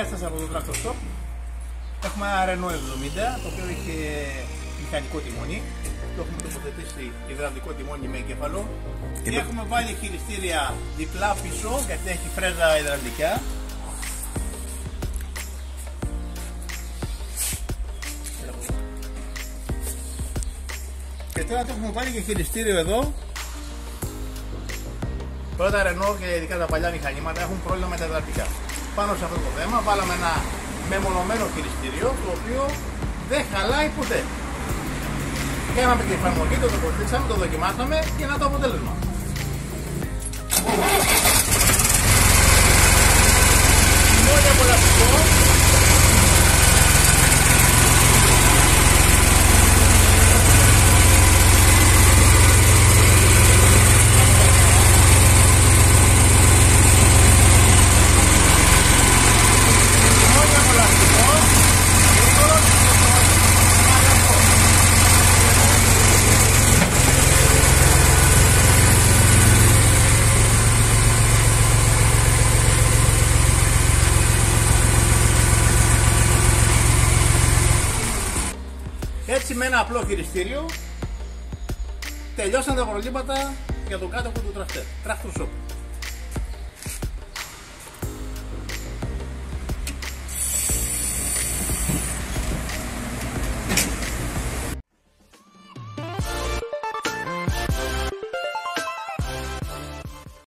Έφτασα από το Tractor Shop. Έχουμε ένα Renault 70, το οποίο είχε μηχανικό τιμόνι. Το έχουμε τοποθετήσει υδραυλικό τιμόνι με εγκέφαλο. Και έχουμε βάλει χειριστήρια διπλά πίσω, γιατί έχει φρέζα υδραυλικά. Και τώρα το έχουμε βάλει και χειριστήριο εδώ. Πρώτα Renault και ειδικά τα παλιά μηχανήματα έχουν πρόβλημα με τα υδραυλικά. Πάνω σε αυτό το θέμα βάλαμε ένα μεμονωμένο χειριστήριο, το οποίο δεν χαλάει ποτέ. Κάναμε την εφαρμογή, το τοποθετήσαμε, το δοκιμάσαμε και να το αποτέλεσμα. Τιμόνι απολαυστικό. Έτσι με ένα απλό χειριστήριο τελειώσαν τα προβλήματα για το κάτω του Tractor Shop.